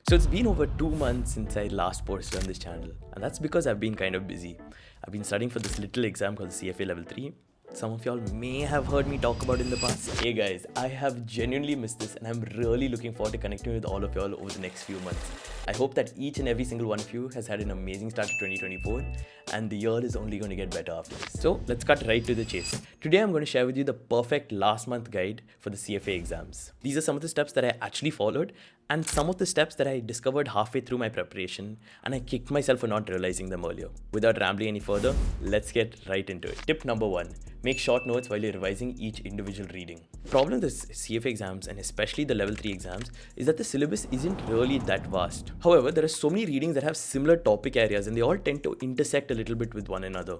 So it's been over 2 months since I last posted on this channel, and that's because I've been kind of busy. I've been studying for this little exam called the CFA Level 3. Some of y'all may have heard me talk about it in the past. Hey guys, I have genuinely missed this and I'm really looking forward to connecting with all of y'all over the next few months. I hope that each and every single one of you has had an amazing start to 2024 and the year is only going to get better after this. So let's cut right to the chase. Today I'm going to share with you the perfect last month guide for the CFA exams. These are some of the steps that I actually followed and some of the steps that I discovered halfway through my preparation and I kicked myself for not realizing them earlier. Without rambling any further, let's get right into it. Tip number 1. Make short notes while you're revising each individual reading. The problem with the CFA exams and especially the level 3 exams is that the syllabus isn't really that vast. However, there are so many readings that have similar topic areas and they all tend to intersect a little bit with one another.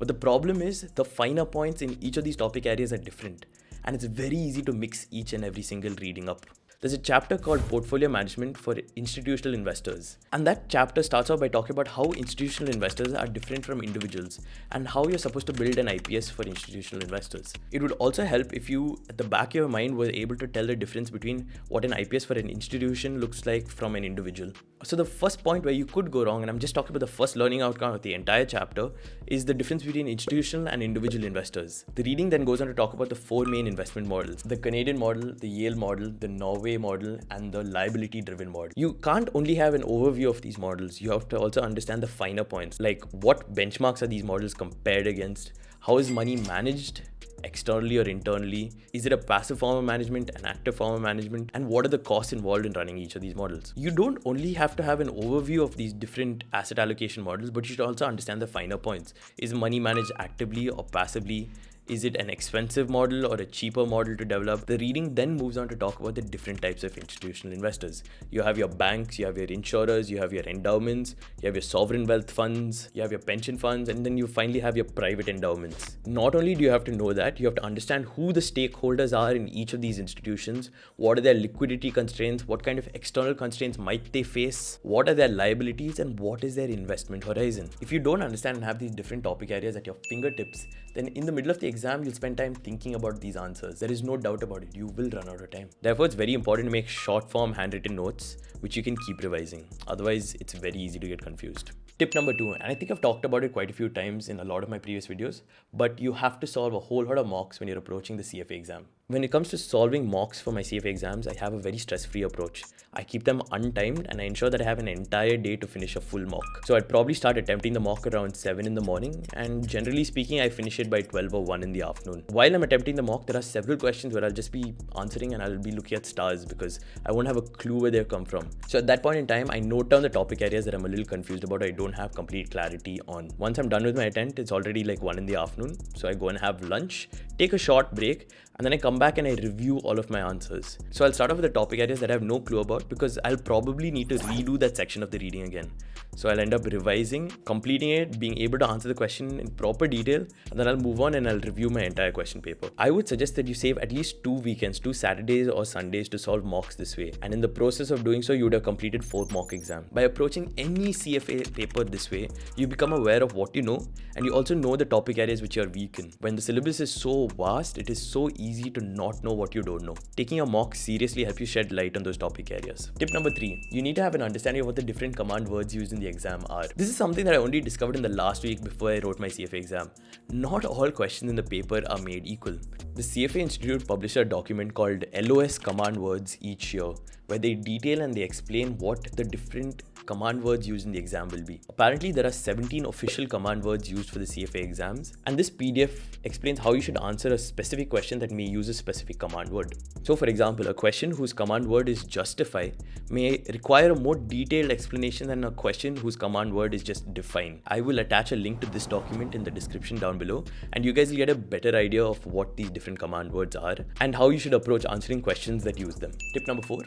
But the problem is the finer points in each of these topic areas are different and it's very easy to mix each and every single reading up. There's a chapter called Portfolio Management for Institutional Investors. And that chapter starts off by talking about how institutional investors are different from individuals and how you're supposed to build an IPS for institutional investors. It would also help if you, at the back of your mind, were able to tell the difference between what an IPS for an institution looks like from an individual. So the first point where you could go wrong, and I'm just talking about the first learning outcome of the entire chapter, is the difference between institutional and individual investors. The reading then goes on to talk about the 4 main investment models: the Canadian model, the Yale model, the Norway model, and the liability driven model. You can't only have an overview of these models, you have to also understand the finer points, like what benchmarks are these models compared against, how is money managed externally or internally, is it a passive form of management, an active form of management, and what are the costs involved in running each of these models. You don't only have to have an overview of these different asset allocation models, but you should also understand the finer points. Is money managed actively or passively? Is it an expensive model or a cheaper model to develop? The reading then moves on to talk about the different types of institutional investors. You have your banks, you have your insurers, you have your endowments, you have your sovereign wealth funds, you have your pension funds, and then you finally have your private endowments. Not only do you have to know that, you have to understand who the stakeholders are in each of these institutions, what are their liquidity constraints, what kind of external constraints might they face, what are their liabilities, and what is their investment horizon. If you don't understand and have these different topic areas at your fingertips, then in the middle of the exam, you'll spend time thinking about these answers. There is no doubt about it. You will run out of time. Therefore, it's very important to make short form handwritten notes, which you can keep revising. Otherwise, it's very easy to get confused. Tip number 2, and I think I've talked about it quite a few times in a lot of my previous videos, but you have to solve a whole lot of mocks when you're approaching the CFA exam. When it comes to solving mocks for my CFA exams, I have a very stress-free approach. I keep them untimed and I ensure that I have an entire day to finish a full mock. So I'd probably start attempting the mock around 7 in the morning, and generally speaking, I finish it by 12 or 1 in the afternoon. While I'm attempting the mock, there are several questions where I'll just be answering and I'll be looking at stars because I won't have a clue where they've come from. So at that point in time, I note down the topic areas that I'm a little confused about or I don't have complete clarity on. Once I'm done with my attempt, it's already like 1 in the afternoon. So I go and have lunch, take a short break, and then I come back and I review all of my answers. So I'll start off with the topic areas that I have no clue about because I'll probably need to redo that section of the reading again. So I'll end up revising, completing it, being able to answer the question in proper detail, and then I'll move on and I'll review my entire question paper. I would suggest that you save at least 2 weekends, 2 Saturdays or Sundays to solve mocks this way. And in the process of doing so, you would have completed 4 mock exams. By approaching any CFA paper this way, you become aware of what you know, and you also know the topic areas which you're weak in. When the syllabus is so vast, it is so easy to not know what you don't know. Taking a mock seriously helps you shed light on those topic areas. Tip number 3, you need to have an understanding of what the different command words used in the exam are. This is something that I only discovered in the last week before I wrote my CFA exam. Not all questions in the paper are made equal. The CFA Institute published a document called LOS command words each year, where they detail and they explain what the different command words used in the exam will be. Apparently, there are 17 official command words used for the CFA exams, and this PDF explains how you should answer a specific question that may use a specific command word. So for example, a question whose command word is justify may require a more detailed explanation than a question whose command word is just define. I will attach a link to this document in the description down below, and you guys will get a better idea of what these different command words are and how you should approach answering questions that use them. Tip number 4,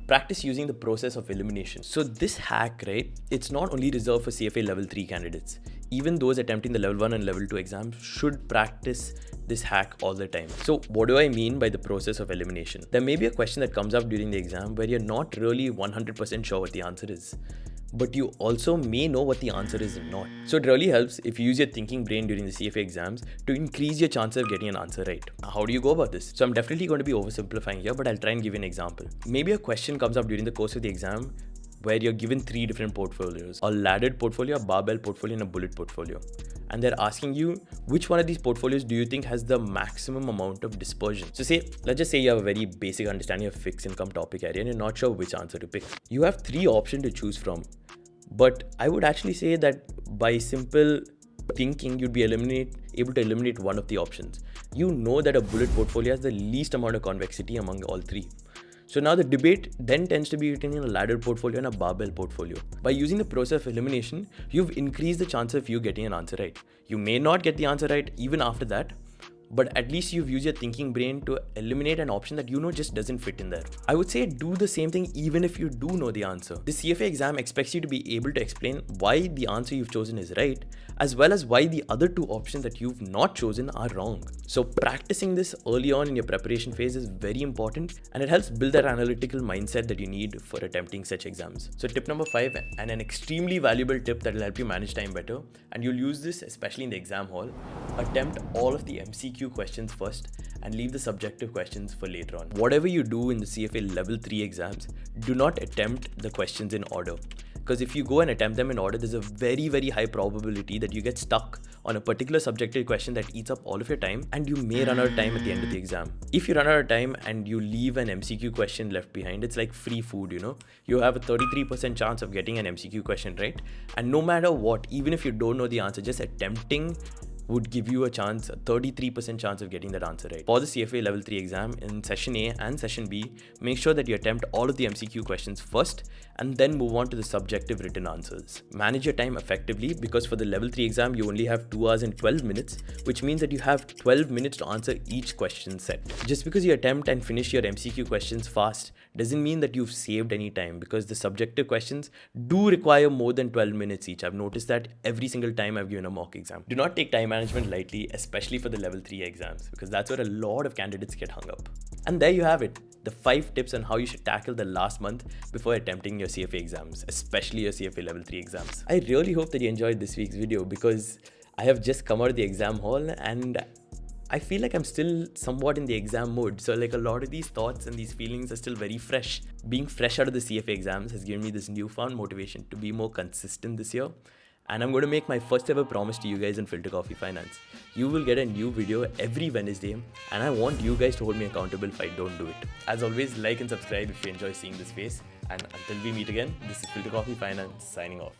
practice using the process of elimination. So this hack, right, it's not only reserved for CFA level 3 candidates. Even those attempting the level 1 and level 2 exams should practice this hack all the time. So what do I mean by the process of elimination? There may be a question that comes up during the exam where you're not really 100% sure what the answer is, but you also may know what the answer is or not. So it really helps if you use your thinking brain during the CFA exams to increase your chance of getting an answer right. How do you go about this? So I'm definitely going to be oversimplifying here, but I'll try and give you an example. Maybe a question comes up during the course of the exam where you're given 3 different portfolios: a laddered portfolio, a barbell portfolio, and a bullet portfolio. And they're asking you which one of these portfolios do you think has the maximum amount of dispersion. So let's just say you have a very basic understanding of fixed income topic area and you're not sure which answer to pick. You have 3 options to choose from. But I would actually say that by simple thinking, you'd be able to eliminate one of the options. You know that a bullet portfolio has the least amount of convexity among all 3. So now the debate then tends to be between a ladder portfolio and a barbell portfolio. By using the process of elimination, you've increased the chance of you getting an answer right. You may not get the answer right even after that, but at least you've used your thinking brain to eliminate an option that you know just doesn't fit in there. I would say do the same thing even if you do know the answer. The CFA exam expects you to be able to explain why the answer you've chosen is right, as well as why the other 2 options that you've not chosen are wrong. So practicing this early on in your preparation phase is very important, and it helps build that analytical mindset that you need for attempting such exams. So tip number 5, and an extremely valuable tip that will help you manage time better, and you'll use this especially in the exam hall: attempt all of the MCQ questions first and leave the subjective questions for later on. Whatever you do in the CFA level 3 exams, do not attempt the questions in order. Because if you go and attempt them in order, there's a very, very high probability that you get stuck on a particular subjective question that eats up all of your time, and you may run out of time at the end of the exam. If you run out of time and you leave an MCQ question left behind, it's like free food, you know? You have a 33% chance of getting an MCQ question right. And no matter what, even if you don't know the answer, just attempting would give you a 33% chance of getting that answer right. For the CFA level 3 exam, in session A and session B, make sure that you attempt all of the MCQ questions first and then move on to the subjective written answers. Manage your time effectively, because for the level 3 exam, you only have 2 hours and 12 minutes, which means that you have 12 minutes to answer each question set. Just because you attempt and finish your MCQ questions fast doesn't mean that you've saved any time, because the subjective questions do require more than 12 minutes each. I've noticed that every single time I've given a mock exam. Do not take time management lightly, especially for the level 3 exams, because that's where a lot of candidates get hung up. And there you have it, the 5 tips on how you should tackle the last month before attempting your CFA exams, especially your CFA level 3 exams. I really hope that you enjoyed this week's video, because I have just come out of the exam hall and I feel like I'm still somewhat in the exam mode. So like a lot of these thoughts and these feelings are still very fresh. Being fresh out of the CFA exams has given me this newfound motivation to be more consistent this year. And I'm going to make my first ever promise to you guys in Filter Coffee Finance. You will get a new video every Wednesday, and I want you guys to hold me accountable if I don't do it. As always, like and subscribe if you enjoy seeing this face. And until we meet again, this is Filter Coffee Finance signing off.